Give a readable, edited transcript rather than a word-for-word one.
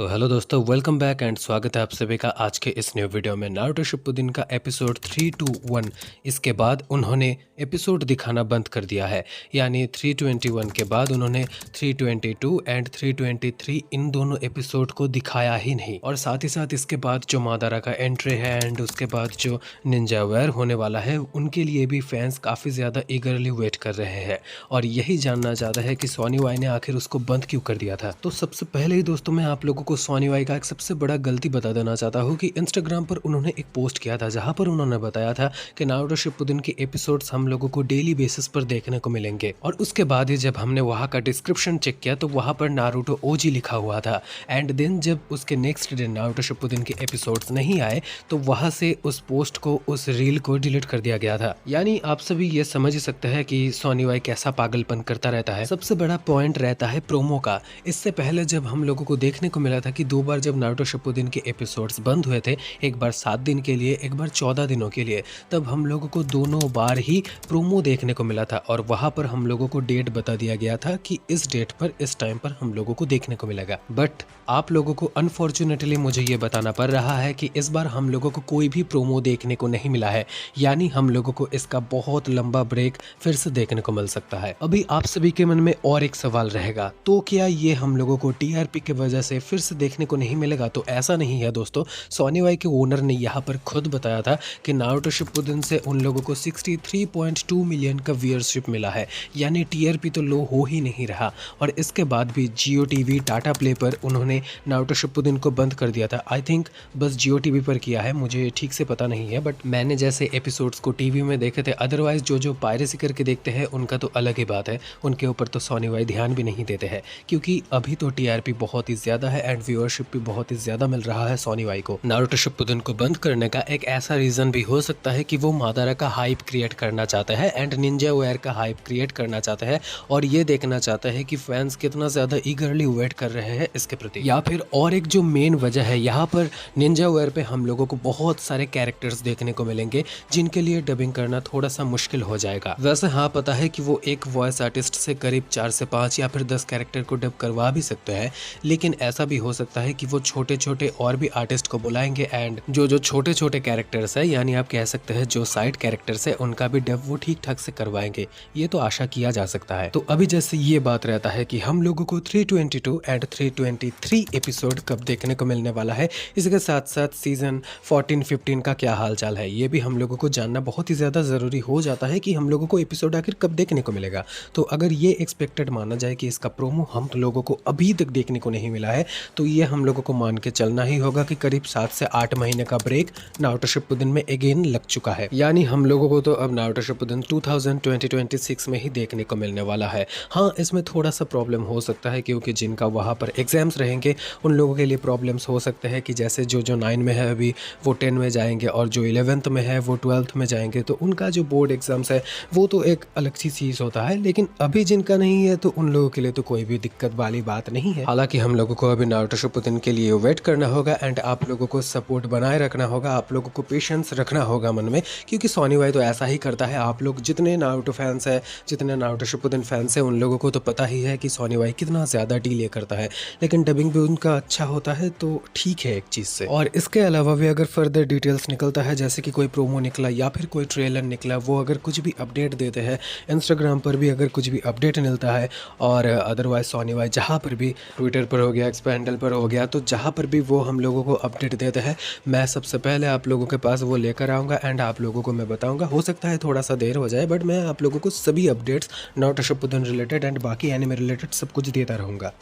तो हेलो दोस्तों, welcome back and स्वागत है आप सभी का आज के इस न्यू वीडियो में। नारुतो शिपुडिन का एपिसोड 321 इसके बाद उन्होंने एपिसोड दिखाना बंद कर दिया है। यानी 321 के बाद उन्होंने 322 एंड 323 इन दोनों एपिसोड को दिखाया ही नहीं। और साथ ही साथ इसके बाद जो मादारा का एंट्री है एंड उसके बाद जो निंजा वेयर होने वाला है, उनके लिए भी फैंस काफ़ी ज़्यादा ईगरली वेट कर रहे हैं और यही जानना चाहता है कि सोनी वाई ने आखिर उसको बंद क्यों कर दिया था। तो सबसे पहले ही दोस्तों मैं आप लोगों को सोनी वाई का एक सबसे बड़ा गलती बता देना चाहता हूँ कि इंस्टाग्राम पर उन्होंने एक पोस्ट किया था जहाँ पर उन्होंने बताया था कि नारुतो शिपुडिन के एपिसोड्स हम लोगों को डेली बेसिस पर देखने को मिलेंगे। और उसके बाद ही जब हमने वहाँ का डिस्क्रिप्शन चेक किया तो वहाँ पर नारुतो ओजी लिखा हुआ था। एंड देन जब उसके नेक्स्ट डे नारुतो शिपुडिन के एपिसोड्स नहीं आए तो वहाँ से उस पोस्ट को, उस रील को डिलीट कर दिया गया था। यानी आप सभी ये समझ सकते हैं कि सोनी वाई कैसा पागलपन करता रहता है। सबसे बड़ा पॉइंट रहता है प्रोमो का। इससे पहले जब हम लोगों को देखने को मिला था कि दो बार जब नारुतो शिपुडिन के एपिसोड्स बंद हुए थे, एक बार 7 दिन के लिए, एक बार 14 दिनों के लिए, तब हम लोगों को दोनों बार ही प्रोमो देखने को मिला था और वहां पर हम लोगों को डेट बता दिया गया था कि इस डेट पर, इस टाइम पर हम लोगों को देखने को मिलेगा। बट आप लोगों को अनफॉर्चुनेटली मुझे ये बताना पड़ रहा है कि इस बार हम लोगों को कोई भी प्रोमो देखने को नहीं मिला है। यानी हम लोगों को इसका बहुत लंबा ब्रेक फिर से देखने को मिल सकता है। अभी आप सभी के मन में और एक सवाल रहेगा, तो क्या ये हम लोगों को टीआरपी की वजह से फिर से देखने को नहीं मिलेगा? तो ऐसा नहीं है दोस्तों। सोनी वाई के ओनर ने यहाँ पर खुद बताया था कि नारुतो शिपुडिन से उन लोगों को 63.2 मिलियन का व्यूअरशिप मिला है। यानी टीआरपी तो लो हो ही नहीं रहा। और इसके बाद भी जियो टीवी, टाटा प्ले पर उन्होंने नारुतो शिपुडिन को बंद कर दिया था। आई थिंक बस जियो टीवी पर किया है, मुझे ठीक से पता नहीं है। बट मैंने जैसे एपिसोड्स को टीवी में देखे थे, अदरवाइज जो पायरेसी करके देखते हैं उनका तो अलग ही बात है। उनके ऊपर तो सोनी वाई ध्यान भी नहीं देते हैं, क्योंकि अभी तो टीआरपी बहुत ही ज़्यादा है एंड व्यूअरशिप भी बहुत ही ज़्यादा मिल रहा है सोनी वाई को। नारुतो शिपुडिन को बंद करने का एक ऐसा रीज़न भी हो सकता है कि वो मादारा का हाइप क्रिएट करना चाहता है एंड निंजा वेयर का हाइप क्रिएट करना चाहता है और ये देखना चाहता है कि फैंस कितना ज़्यादा ईगरली वेट कर रहे हैं इसके प्रति। या फिर और एक जो मेन वजह है, यहाँ पर निंजा वेयर पे हम लोगों को बहुत सारे कैरेक्टर्स देखने को मिलेंगे जिनके लिए डबिंग करना थोड़ा सा मुश्किल हो जाएगा। वैसे हाँ, पता है कि वो एक वॉइस आर्टिस्ट से करीब 4 से 5 या फिर 10 कैरेक्टर को डब करवा भी सकते हैं, लेकिन ऐसा भी हो सकता है कि वो छोटे छोटे और भी आर्टिस्ट को बुलाएंगे एंड जो छोटे छोटे कैरेक्टर्स है, यानी आप कह सकते हैं जो साइड कैरेक्टर्स है, उनका भी डब वो ठीक ठाक से करवाएंगे। ये तो आशा किया जा सकता है। तो अभी जैसे ये बात रहता है कि हम लोगों को 322 एंड 323 एपिसोड कब देखने को मिलने वाला है, इसके साथ साथ सीजन 14-15 का क्या हाल चाल है, ये भी हम लोगों को जानना बहुत ही ज़्यादा ज़रूरी हो जाता है कि हम लोगों को एपिसोड आखिर कब देखने को मिलेगा। तो अगर ये एक्सपेक्टेड माना जाए कि इसका प्रोमो हम लोगों को अभी तक देखने को नहीं मिला है, तो ये हम लोगों को मान के चलना ही होगा कि करीब 7 से 8 महीने का ब्रेक नारुतो शिपुडिन में अगेन लग चुका है। यानी हम लोगों को तो अब नारुतो शिपुडिन 2026 में ही देखने को मिलने वाला है। हाँ, इसमें थोड़ा सा प्रॉब्लम हो सकता है क्योंकि जिनका वहाँ पर एग्जाम्स रहेंगे उन लोगों के लिए प्रॉब्लम्स हो सकते हैं कि जैसे जो 9 में है अभी वो 10 में जाएंगे और जो 11th में है वो 12th में जाएंगे, तो उनका जो बोर्ड एग्जाम्स है वो तो एक अलग सी चीज़ होता है। लेकिन अभी जिनका नहीं है तो उन लोगों के लिए तो कोई भी दिक्कत वाली बात नहीं है। हालांकि हम लोगों को अभी नारुतो शिपुडिन के लिए वेट करना होगा एंड आप लोगों को सपोर्ट बनाए रखना होगा, आप लोगों को पेशेंस रखना होगा मन में, क्योंकि सोनी वाई तो ऐसा ही करता है। आप लोग जितने नारुतो फैंस है, जितने नारुतो शिपुडिन फैंस है, उन लोगों को तो पता ही है कि सोनी वाई कितना ज़्यादा डिले करता है। लेकिन डबिंग भी उनका अच्छा होता है तो ठीक है एक चीज़ से। और इसके अलावा भी अगर फर्दर डिटेल्स निकलता है, जैसे कि कोई प्रोमो निकला या फिर कोई ट्रेलर निकला, वो अगर कुछ भी अपडेट देते हैं, इंस्टाग्राम पर भी अगर कुछ भी अपडेट मिलता है और अदरवाइज सोनी वाई जहाँ पर भी, ट्विटर पर हो गया, एक्सपेंडल पर हो गया, तो जहाँ पर भी वो हम लोगों को अपडेट देते हैं, मैं सबसे पहले आप लोगों के पास वो लेकर आऊँगा एंड आप लोगों को मैं बताऊँगा। हो सकता है थोड़ा सा देर हो जाए, बट मैं आप लोगों को सभी updates Naruto Shippuden related and बाकी एनिमे रिलेटेड सब कुछ देता रहूँगा।